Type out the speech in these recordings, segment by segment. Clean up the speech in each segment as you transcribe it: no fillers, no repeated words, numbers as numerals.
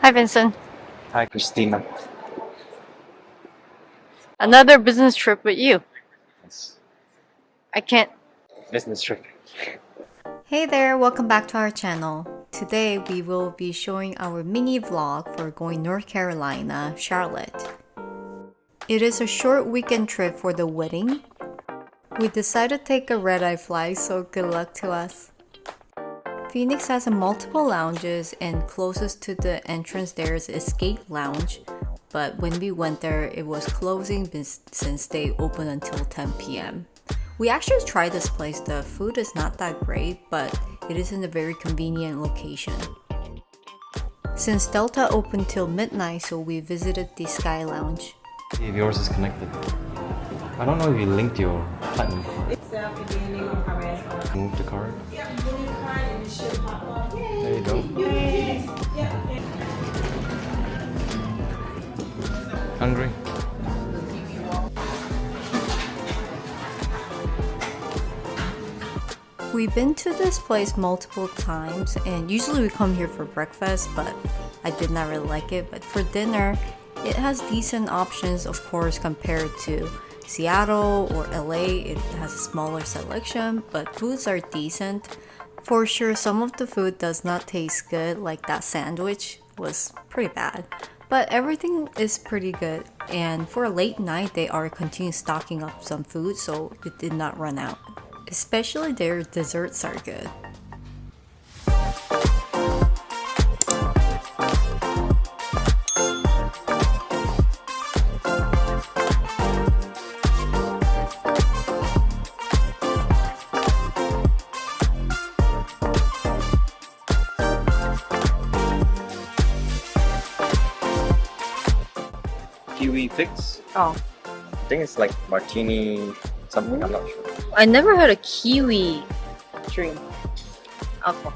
Hi, Vincent. Hi, Christina. Another business trip with you. Yes. I can't. Business trip. Hey there, welcome back to our channel. Today we will be showing our mini vlog for going North Carolina, Charlotte. It is a short weekend trip for the wedding. We decided to take a red-eye flight, so good luck to us. Phoenix has multiple lounges, and closest to the entrance there is Escape Lounge, but when we went there it was closing since they open until 10 p.m. We actually tried this place. The food is not that great, but it is in a very convenient location. Since Delta opened till midnight, so we visited the Sky Lounge. See if yours is connected. I don't know if you linked your platinum card. Move the card. There you go. Hungry? We've been to this place multiple times, and usually we come here for breakfast, but I did not really like it. But for dinner, it has decent options, of course, compared to Seattle or LA. It has a smaller selection, but foods are decent. For sure, some of the food does not taste good, like that sandwich was pretty bad. But everything is pretty good, and for a late night, they are continuing stocking up some food, so it did not run out. Especially their desserts are good. Kiwi fix? Oh, I think it's like martini something, I'm not sure. I never had a kiwi drink. Alcohol.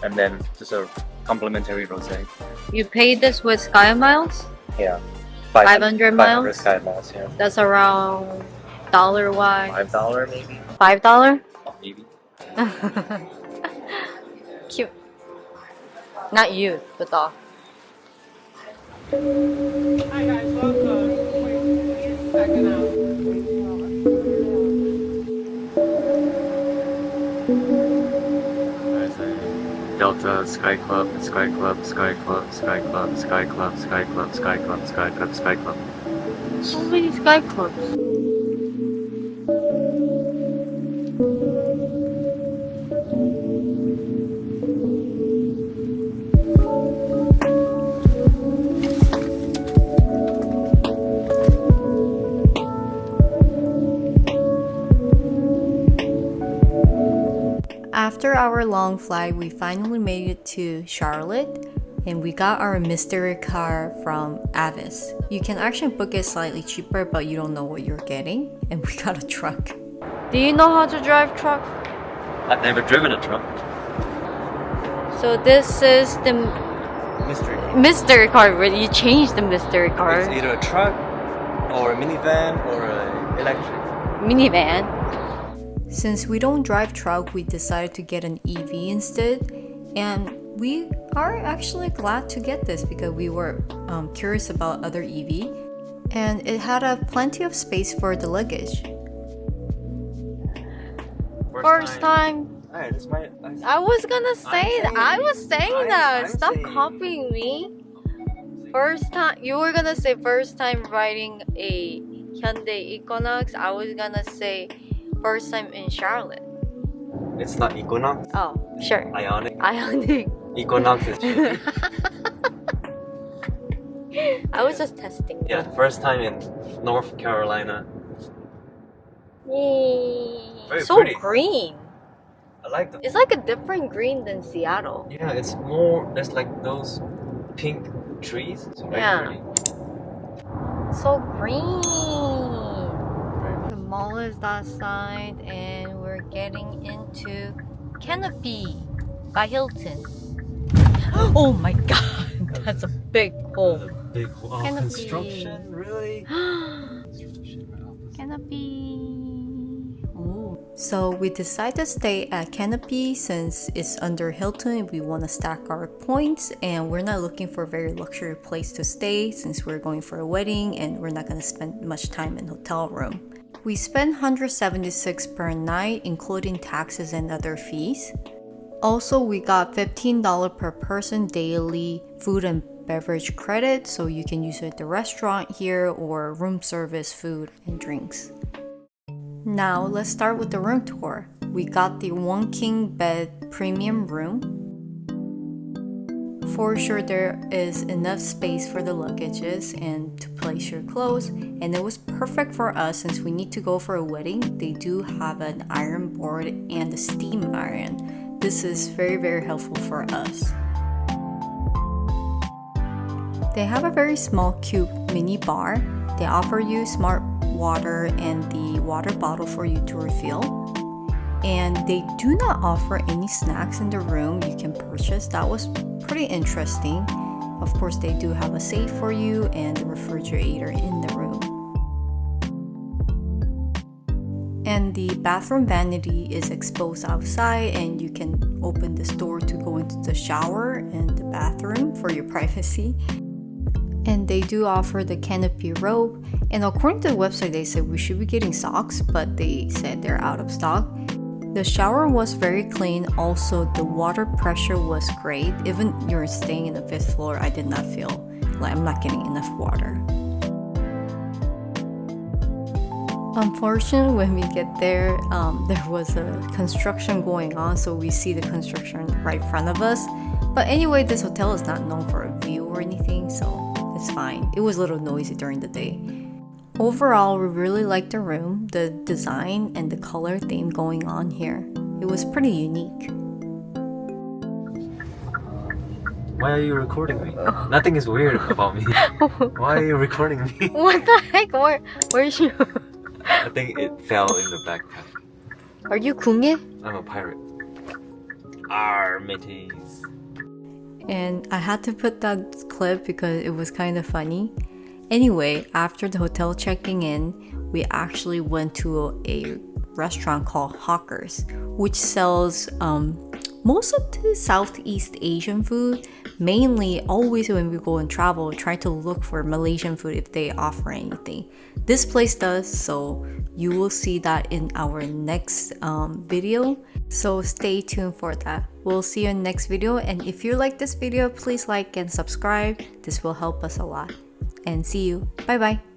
And then just a complimentary rosé. You paid this with Sky Miles? Yeah. 500 miles? 500 Sky Miles, yeah. That's around dollar-wise. $5 maybe? $5? Oh, maybe. Cute. Not you, the dog. Hi guys, welcome. Wait, backing out. There's a Delta, Sky Club, Sky Club, Sky Club, Sky Club, Sky Club, Sky Club, Sky Club, Sky Club, Sky Club. So many Sky Clubs. After our long flight, we finally made it to Charlotte, and we got our mystery car from Avis. You can actually book it slightly cheaper, but you don't know what you're getting, and we got a truck. Do you know how to drive truck? I've never driven a truck. So this is the Mystery car. mystery car, but you changed the mystery car. It's either a truck or a minivan or an electric. Minivan. Since we don't drive truck, we decided to get an EV instead, and we are actually glad to get this because we were curious about other EV, and it had plenty of space for the luggage. First time. Alright, it's my. I was gonna say that. I was saying that. I'm Stop saying- copying me. First time. You were gonna say first time riding a Hyundai Equinox. I was gonna say first time in Charlotte. It's not Equinox. Oh, sure. Ionic. Ionic. Equinox is cheap. I was just testing. Yeah, first time in North Carolina. Yay. Very So pretty. green. I like them. It's like a different green than Seattle. Yeah, it's more. There's like those pink trees. It's very Yeah. pretty. So green. The mall is that side, and we're getting into Canopy by Hilton. Oh my god, that's a big hole. Big hole. Canopy. Construction, really? Construction right opposite. Canopy. Oh. So we decided to stay at Canopy since it's under Hilton. We want to stack our points and we're not looking for a very luxury place to stay since we're going for a wedding and we're not going to spend much time in hotel room. We spent $176 per night including taxes and other fees. Also, we got $15 per person daily food and beverage credit, so you can use it at the restaurant here or room service food and drinks. Now, let's start with the room tour. We got the 1 king bed premium room. For sure, there is enough space for the luggages and to place your clothes, and it was perfect for us since we need to go for a wedding. They do have an iron board and a steam iron. This is very helpful for us. They have a very small cute mini bar. They offer you smart water and the water bottle for you to refill. And they do not offer any snacks in the room you can purchase. That was pretty interesting. Of course, they do have a safe for you and a refrigerator in the room. And the bathroom vanity is exposed outside and you can open this door to go into the shower and the bathroom for your privacy. And they do offer the Canopy robe, and according to the website they said we should be getting socks, but they said they're out of stock. The shower was very clean. Also, the water pressure was great. Even you're staying in the 5th floor, I did not feel like I'm not getting enough water. Unfortunately, when we get there, there was a construction going on, so we see the construction right in front of us. But anyway, this hotel is not known for a view or anything, so it's fine. It was a little noisy during the day. Overall, we really liked the room, the design, and the color theme going on here. It was pretty unique. Why are you recording me? Nothing is weird about me. Why are you recording me? What the heck? Where's you? I think it fell in the backpack. Are you 궁예? I'm a pirate. Arr, mateys. And I had to put that clip because it was kind of funny. Anyway, after the hotel checking in, we actually went to a restaurant called Hawkers, which sells most of the Southeast Asian food. Mainly, always when we go and travel, try to look for Malaysian food if they offer anything. This place does, so you will see that in our next video. So stay tuned for that. We'll see you in the next video, and if you like this video, please like and subscribe. This will help us a lot. And see you. Bye bye.